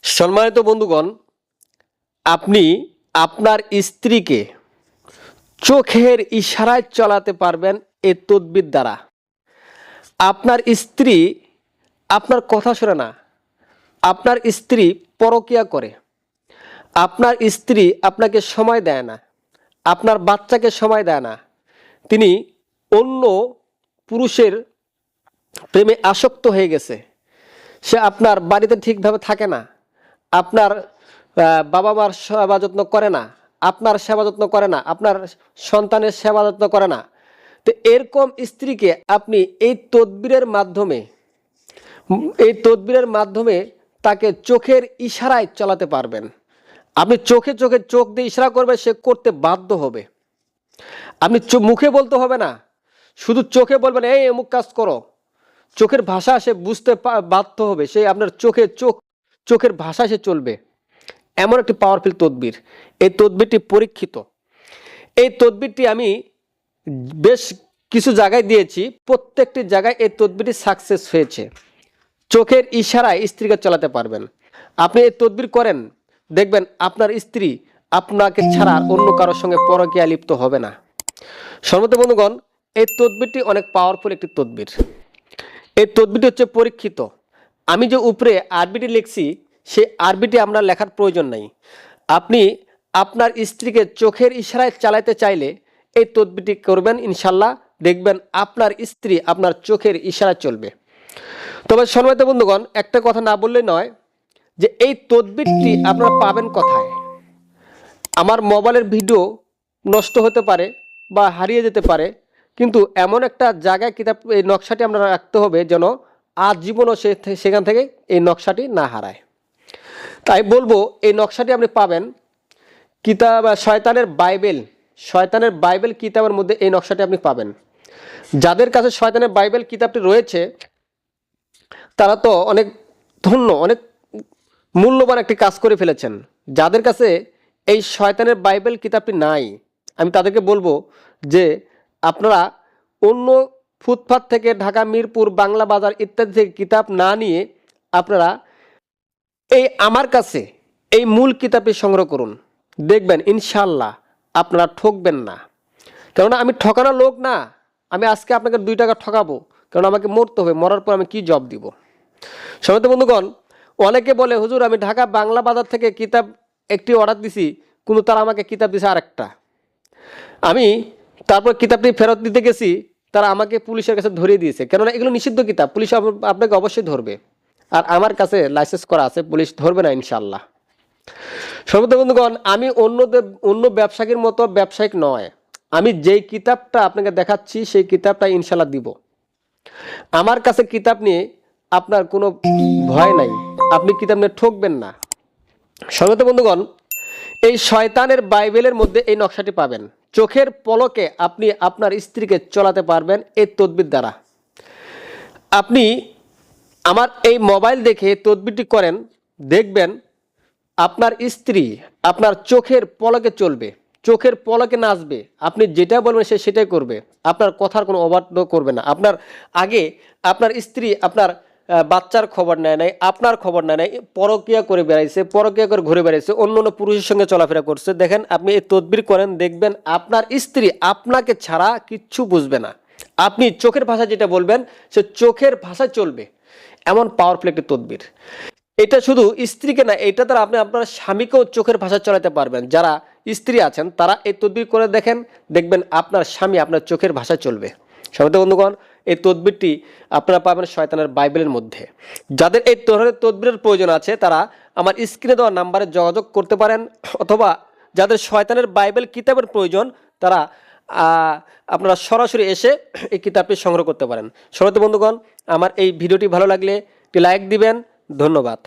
সম্মানিত বন্ধুগণ, আপনি আপনার স্ত্রীকে চোখের ইশারায় চলাতে পারবেন এই তদবির দ্বারা। আপনার স্ত্রী আপনার কথা শোনে না, আপনার স্ত্রী পরকীয়া করে, আপনার স্ত্রী আপনাকে সময় দেয় না, আপনার বাচ্চাকে সময় দেয় না, তিনি অন্য পুরুষের প্রেমে আসক্ত হয়ে গেছে, সে আপনার বাড়িতে ঠিকভাবে থাকে না, আপনার বাবা মার সেবা যত্ন করে না, আপনার সেবা যত্ন করে না, আপনার সন্তানের সেবা যত্ন করে না। তো এরকম স্ত্রীকে আপনি এই তদবিরের মাধ্যমে তাকে চোখের ইশারায় চালাতে পারবেন। আপনি চোখে চোখে চোখ দিয়ে ইশারা করবে, সে করতে বাধ্য হবে। আপনি মুখে বলতে হবে না, শুধু চোখে বলবেন এই অমুক কাজ করো, চোখের ভাষা সে বুঝতে বাধ্য হবে, সে আপনার চোখের ভাষা সে চলবে। এমন একটি পাওয়ারফুল তদবির। এই তদবিরটি পরীক্ষিত। এই তদবিরটি আমি বেশ কিছু জায়গায় দিয়েছি, প্রত্যেকটি জায়গায় এই তদবিরটি সাকসেস হয়েছে। চোখের ইশারায় স্ত্রীকে চালাতে পারবেন। আপনি এই তদবির করেন, দেখবেন আপনার স্ত্রী আপনাকে ছাড়া অন্য কারোর সঙ্গে পরকীয়া লিপ্ত হবে না। সম্মানিত বন্ধুগণ, এই তদবিরটি অনেক পাওয়ারফুল একটি তদবির। এই তদবিরটি হচ্ছে পরীক্ষিত। আমি যে উপরে আরবিটি লিখছি, সেই আরবিটি আপনার লেখার প্রয়োজন নাই। আপনি আপনার স্ত্রীকে চোখের ইশারায় চালাতে চাইলে এই তদবিরটি করবেন, ইনশাল্লাহ দেখবেন আপনার স্ত্রী আপনার চোখের ইশারায় চলবে। তবে সম্মানিত বন্ধুগণ, একটা কথা না বললেই নয় যে এই তদবিরটি আপনারা পাবেন কোথায়। আমার মোবাইলের ভিডিও নষ্ট হতে পারে বা হারিয়ে যেতে পারে, কিন্তু এমন একটা জায়গায় কিতাব এই নকশাটি আপনারা রাখতে হবে যেন আজীবনও সেখান থেকে এই নকশাটি না হারায়। তাই বলবো, এই নকশাটি আপনি পাবেন কিতাব শয়তানের বাইবেল কিতাবের মধ্যে। এই নকশাটি আপনি পাবেন। যাদের কাছে শয়তানের বাইবেল কিতাবটি রয়েছে তারা তো অনেক ধন্য, অনেক মূল্যবান একটি কাজ করে ফেলেছেন। যাদের কাছে এই শয়তানের বাইবেল কিতাবটি নাই, আমি তাদেরকে বলবো যে আপনারা অন্য ফুটপাত থেকে, ঢাকা মিরপুর, বাংলা বাজার ইত্যাদি থেকে কিতাব না নিয়ে আপনারা এই আমার কাছে এই মূল কিতাবটি সংগ্রহ করুন। দেখবেন ইনশাল্লাহ আপনারা ঠকবেন না। কেননা আমি ঠকানোর লোক না। আমি আজকে আপনাকে 2 টাকা ঠকাবো, কারণ আমাকে মরতে হবে, মরার পর আমি কি জব দিব। সম্মানিত বন্ধুগণ, অনেকে বলে হুজুর আমি ঢাকা বাংলা বাজার থেকে কিতাব একটি অর্ডার দিছি, কিন্তু তারা আমাকে কিতাব দিছে আরেকটা। আমি তারপর কিতাবটি ফেরত দিতে গেছি, তারা আমাকে পুলিশের কাছে ধরিয়ে দিয়েছে। কেননা এগুলো নিষিদ্ধ কিতাব, পুলিশ আপনাকে অবশ্যই ধরবে। আর আমার কাছে লাইসেন্স করা আছে, পুলিশ ধরবে না ইনশাল্লাহ। সম্মানিত বন্ধুগণ, আমি অন্য ব্যবসায়ীর মতো ব্যবসায়িক নয়। আমি যেই কিতাবটা আপনাকে দেখাচ্ছি সেই কিতাবটা ইনশাল্লাহ দিব। আমার কাছে কিতাব নিয়ে আপনার কোনো ভয় নাই, আপনি কিতাব নিয়ে ঠকবেন না। সম্মানিত বন্ধুগণ, এই শয়তানের বাইবেলের মধ্যে এই নকশাটি পাবেন। চোখের পলকে আপনি আপনার স্ত্রীকে চলাতে পারবেন এই তদবির দ্বারা। আপনি আমার এই মোবাইল দেখে তদবিরটি করেন, দেখবেন আপনার স্ত্রী আপনার চোখের পলকে চলবে, চোখের পলকে নাচবে। আপনি যেটা বলবেন সে সেটাই করবে, আপনার কথার কোনো অবাধ্য করবে না। আপনার স্ত্রী আপনার বাচ্চার খবর নেয় নাই, আপনার খবর নেয় নাই, পরকীয়া করে বেড়াইছে, পরকীয়া করে ঘুরে বেড়াইছে, অন্য অন্য পুরুষের সঙ্গে চলাফেরা করছে। দেখেন, আপনি এই তদবির করেন, দেখবেন আপনার স্ত্রী আপনাকে ছাড়া কিচ্ছু বুঝবে না। আপনি চোখের ভাষা যেটা বলবেন সে চোখের ভাষায় চলবে। এমন পাওয়ারফুল একটি তদবির। এটা শুধু স্ত্রীকে না, এটা দ্বারা আপনি আপনার স্বামীকেও চোখের ভাষা চলাতে পারবেন। যারা স্ত্রী আছেন তারা এই তদবির করে দেখেন, দেখবেন আপনার স্বামী আপনার চোখের ভাষা চলবে। সম্মানিত বন্ধুগণ, এই তদবিরটি আপনারা পাবেন শয়তানের বাইবেলের মধ্যে। যাদের এই ধরনের তদবিরের প্রয়োজন আছে তারা আমার স্ক্রিনে দেওয়া নাম্বারে যোগাযোগ করতে পারেন, অথবা যাদের শয়তানের বাইবেল কিতাবের প্রয়োজন তারা আপনারা সরাসরি এসে এই কিতাবটি সংগ্রহ করতে পারেন। সম্মানিত বন্ধুগণ, আমার এই ভিডিওটি ভালো লাগলে একটি লাইক দিবেন। ধন্যবাদ।